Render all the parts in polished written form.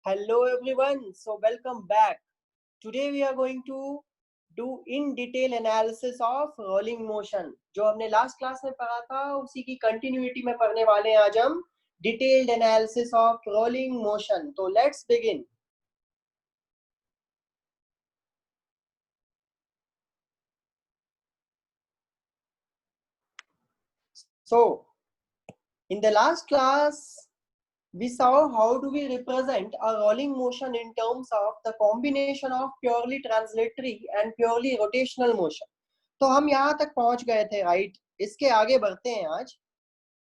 Hello everyone, so welcome back. Today we are going to do in detail analysis of rolling motion. जो हमने last class में पढ़ा था उसी की continuity में पढ़ने वाले हैं आज हम detailed analysis of rolling motion. तो let's begin. So in the last class we saw how do we represent a rolling motion in terms of the combination of purely translatory and purely rotational motion. तो हम यहाँ तक पहुंच गए थे right. इसके आगे बढ़ते हैं आज.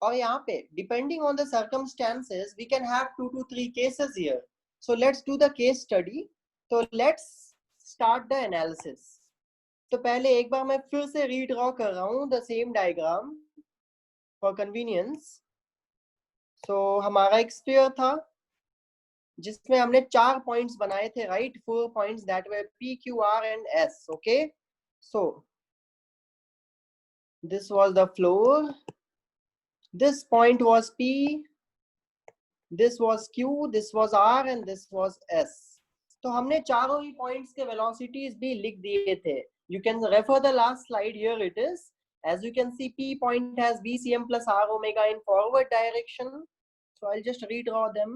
और यहाँ पे depending on the circumstances we can have 2 to 3 cases here. So let's do the case study. तो लेट्स स्टार्ट द एनालिसिस. तो पहले एक बार मैं फिर से रीड्रॉ कर रहा हूँ the same diagram for convenience. So हमारा एक स्फीयर था जिसमें हमने 4 पॉइंट्स बनाए थे right. 4 points that were P, Q, R and S. Okay, so this was the floor, this point was P, this was Q, this was R and this was S. तो हमने चारों ही points के velocities भी लिख दिए थे. You can refer the last slide. Here it is. As you can see, P point has VCM plus R omega in forward direction. So I'll just redraw them.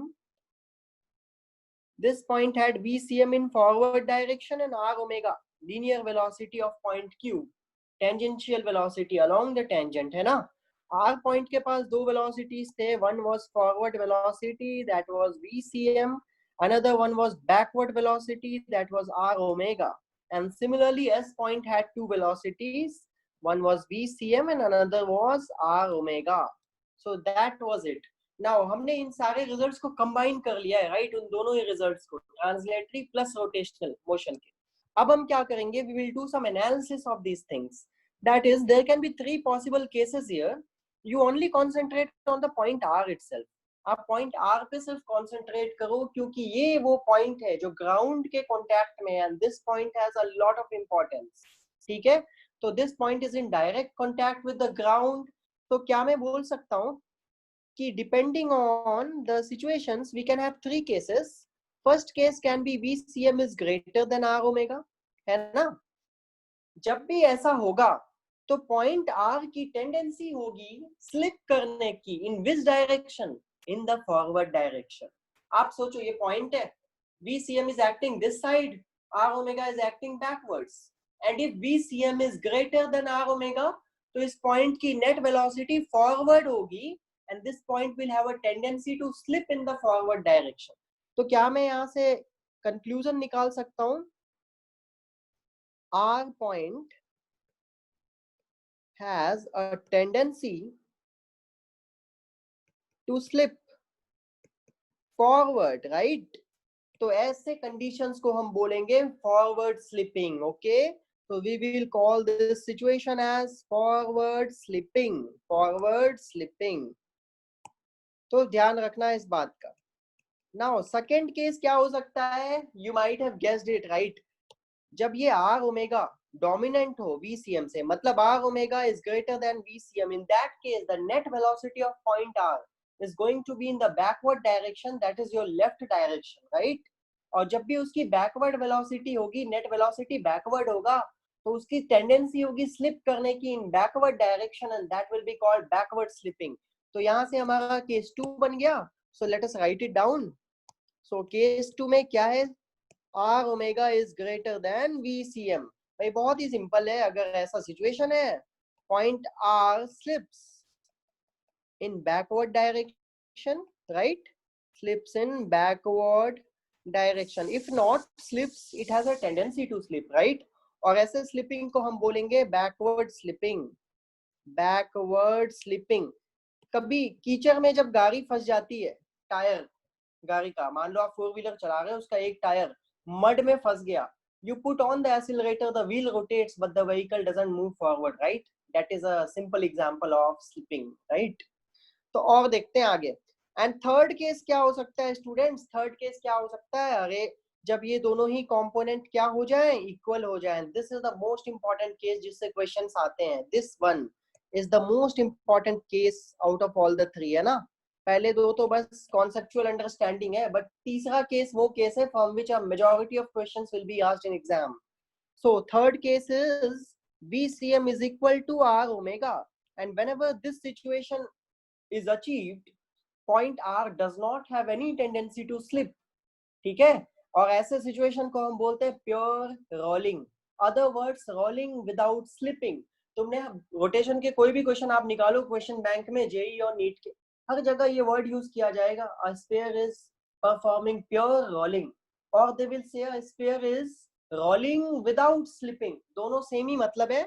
This point had VCM in forward direction and R omega linear velocity of point Q, tangential velocity along the tangent, है ना. R point के पास दो velocities थे. One was forward velocity, that was VCM. Another one was backward velocity, that was R omega. And similarly, S point had two velocities. One was VCM and another was R omega. So that was it. Now हमने इन सारे results को combine कर लिया है right. उन दोनों ही results को ट्रांसलेटरी प्लस रोटेशनल मोशन के. अब हम क्या करेंगे, we will do some analysis of these things. That is there can be 3 possible cases here. You only concentrate on the point R itself. आप पॉइंट आर पे सिर्फ concentrate करो क्योंकि ये वो पॉइंट है जो ग्राउंड के कांटेक्ट में है. And this point has a lot of importance. ठीक है, तो this point is in direct contact with the ground. तो क्या मैं बोल सकता हूँ कि depending on the situations we can have 3 cases. First case can be VCM is greater than R omega, है ना. जब भी ऐसा होगा तो पॉइंट R की टेंडेंसी होगी स्लिप करने की. In which direction? In the forward direction. आप सोचो ये पॉइंट है, VCM is acting this side, R omega is acting backwards. And if VCM is greater than R omega तो इस पॉइंट की नेट वेलोसिटी फॉरवर्ड होगी and this point will have a tendency to slip in the forward direction. तो क्या मैं यहाँ से conclusion निकाल सकता हूँ? R point has a tendency to slip forward, right? तो ऐसे conditions को हम बोलेंगे forward slipping. Okay, so we will call this situation as forward slipping. Forward slipping. तो ध्यान रखना इस बात का. नाउ सेकेंड केस क्या हो सकता है? You might have guessed it right. जब ये आर ओमेगा डोमिनेंट हो VCM से, मतलब R omega is greater than VCM, in that case the net velocity of point R is going to be in the backward direction, that is your left direction right. और जब भी उसकी backward velocity होगी, net velocity backward होगा, तो उसकी tendency होगी slip करने की in backward direction and that will be called backward slipping. तो यहाँ से हमारा केस 2 बन गया. So let us write it down. So case 2 में क्या है? R omega is greater than VCM. भाई बहुत ही सिंपल है. अगर ऐसा सिचुएशन है, point R slips in backward direction, right? Slips in backward direction. If not slips, it has a tendency to slip, right? और ऐसे स्लिपिंग को हम बोलेंगे बैकवर्ड स्लिपिंग. Backward slipping. कभी कीचड़ में जब गाड़ी फंस जाती है, टायर गाड़ी का, मान लो आप 4 व्हीलर चला रहे हो, उसका एक टायर मड में फंस गया, you put on the accelerator, the wheel rotates but the vehicle doesn't move forward, right? That is a simple example of slipping, right? तो और देखते हैं आगे. एंड थर्ड केस क्या हो सकता है स्टूडेंट्स? थर्ड केस क्या हो सकता है? अरे जब ये दोनों ही कंपोनेंट क्या हो जाएं, इक्वल हो जाएं. This is the most important case जिससे क्वेश्चंस आते हैं. This one is the most important case out of all the 3, है ना. पहले दो तो बस कॉन्सेप्चुअल अंडरस्टैंडिंग है, बट तीसरा केस वो केस है from which a majority of questions will be asked in exam. So third case is VCM is equal to R omega, and whenever this situation is achieved, point R does not have any tendency to slip. ठीक है, और ऐसे situation को हम बोलते हैं pure rolling. Other words rolling without slipping. तुमने rotation के कोई भी क्वेश्चन आप निकालो क्वेश्चन बैंक में, जेई और नीट के, हर जगह ये वर्ड यूज किया जाएगा. A sphere is performing pure rolling, और they will say a sphere is rolling without slipping. दोनों सेम ही मतलब है.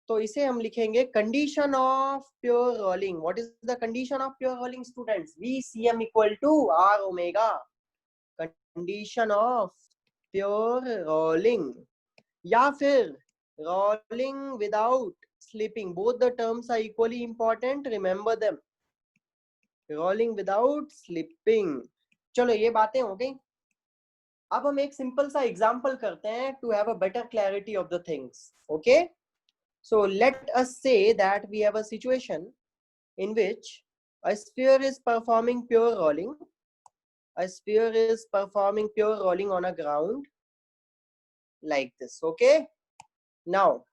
तो इसे हम लिखेंगे condition of pure rolling. What is the condition of pure rolling students? VCM equal to R omega. Condition of pure rolling या फिर rolling without slipping. Both the terms are equally important, remember them. Rolling without slipping. चलो ये बातें हो गई. अब हम एक सिंपल सा एग्जांपल करते हैं to have a better clarity of the things. Okay, so let us say that we have a situation in which a sphere is performing pure rolling. A sphere is performing pure rolling on a ground like this. Okay, now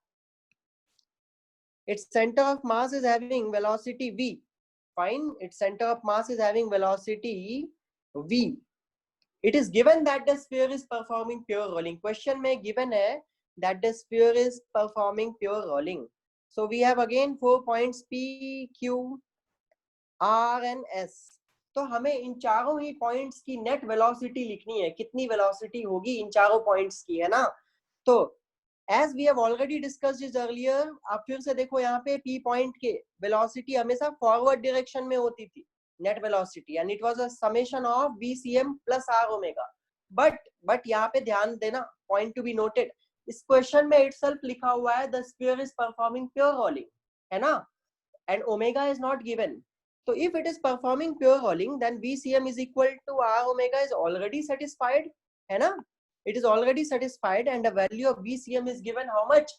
its center of mass is having velocity v. Fine, its center of mass is having velocity v. It is given that the sphere is performing pure rolling. Question में given है that the sphere is performing pure rolling. So we have again 4 points P, Q, R and S. तो हमें इन चारों ही points की net velocity लिखनी है. कितनी velocity होगी इन चारों पॉइंट्स की, है ना. तो as we have already discussed this earlier, आप फिर से देखो यहाँ पे P पॉइंट के वेलोसिटी हमेशा फॉरवर्ड डायरेक्शन में होती थी, net velocity, and it was a summation of VCM plus R omega. But यहाँ पे ध्यान देना, पॉइंट टू बी नोटेड, इस क्वेश्चन में इटसेल्फ लिखा हुआ है the sphere is performing pure rolling, है ना, and omega is not given. So if it is performing pure rolling, then VCM is equal to R omega is already satisfied, है ना. It is already satisfied and the value of VCM is given how much?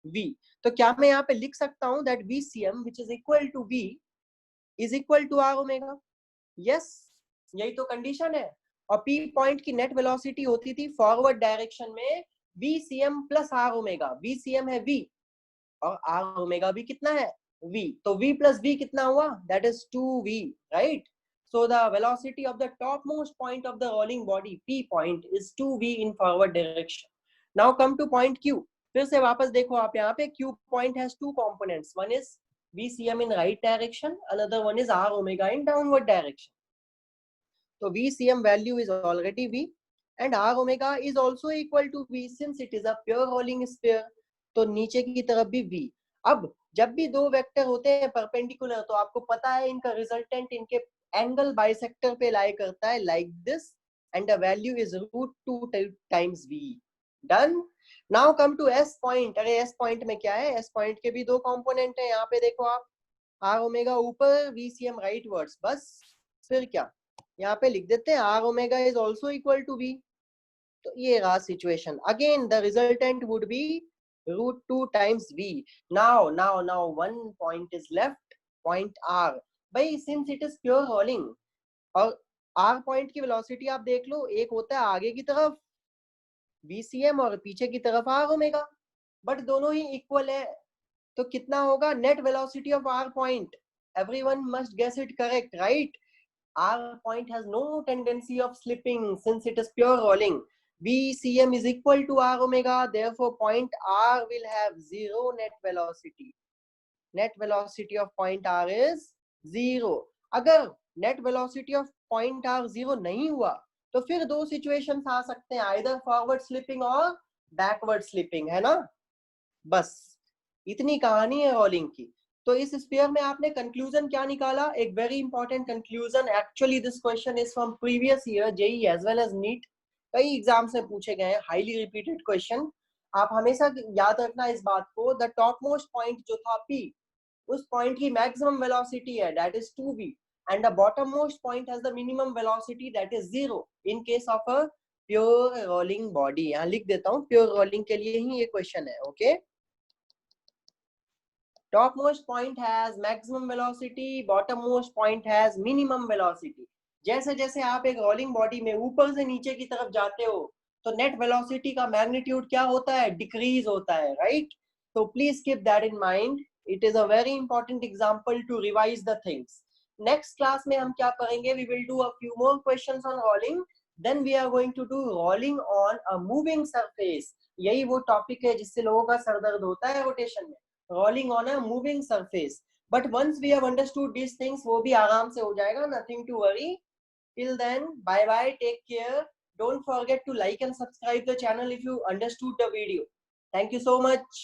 V. तो क्या मैं यहाँ पे लिख सकता हूँ that VCM which is equal to V is equal to R omega? Yes, यही तो कंडीशन है. और P पॉइंट की नेट वेलोसिटी होती थी फॉरवर्ड डायरेक्शन में VCM plus R omega. VCM है V और R ओमेगा भी कितना है? V. तो V plus V कितना हुआ? That is 2V, right? So the velocity of the topmost point of the rolling body P point is 2V in forward direction. Now come to point Q. फिर से वापस देखो आप यहाँ पे, Q point has two components. One is VCM in right direction, another one is R omega in downward direction. So VCM value is already V and R omega is also equal to V since it is a pure rolling sphere. तो नीचे की तरफ भी V. अब जब भी दो vector होते हैं परपेंडिकुलर, तो आपको पता है इनका रिजल्टेंट इनके एंगल बाइसेक्टर पे लाई करता है like this, and the value is √2 times V. Done. Now come to S point. अरे S पॉइंट में क्या है? S पॉइंट के भी दो कंपोनेंट है. यहाँ पे देखो आप, R ओमेगा ऊपर, VCM राइट वर्ड्स. बस फिर क्या, यहाँ पे लिख देते हैं R omega is also equal to V. तो ये रहा situation. Again the resultant would be √2 times V. Now one point is left, point R. भाई since it is pure rolling, और R पॉइंट की वेलोसिटी आप देख लो, एक होता है आगे की तरफ VCM और पीछे की तरफ R ओमेगा, बट दोनों ही इक्वल है. तो कितना होगा net velocity of R point? Everyone must guess it correct, right? R point has no tendency of slipping since it is pure rolling. VCM is equal to R omega, therefore point R will have zero net velocity. Net velocity of point R is 0. अगर net velocity of point R 0 नहीं हुआ, तो फिर दो situations आ सकते हैं, either forward slipping और backward slipping, है ना. बस इतनी कहानी है रोलिंग की. तो इस स्फीयर में आपने कंक्लूजन क्या निकाला? एक very important conclusion. Actually this question is from previous year JEE as well as NEET. कई एग्जाम से पूछे गए हैं, हाईली रिपीटेड क्वेश्चन. आप हमेशा याद रखना इस बात को, द टॉप मोस्ट पॉइंट जो था P, उस पॉइंट की मैक्सिमम वेलोसिटी है that is 2V, and the bottom most point has the minimum velocity that is 0 in case of a pure rolling body. यहाँ लिख देता हूँ, प्योर रोलिंग के लिए ही ये क्वेश्चन है. Okay Topmost point has maximum velocity, bottommost point has minimum velocity. जैसे जैसे आप एक रोलिंग बॉडी में ऊपर से नीचे की तरफ जाते हो तो नेट वेलोसिटी का मैग्नीट्यूड क्या होता है, डिक्रीज होता है, राइट? तो please keep that in mind. It is a very important example to revise the things. Next class में हम क्या करेंगे, we will do a few more questions on rolling, then we are going to do rolling on a moving surface. यही वो topic है जिससे लोगों का सर दर्द होता है रोटेशन में, rolling on a moving surface. But once we have understood these things, वो भी आराम से हो जाएगा, nothing to worry. Till then, bye bye, take care. Don't forget to like and subscribe the channel if you understood the video. Thank you so much.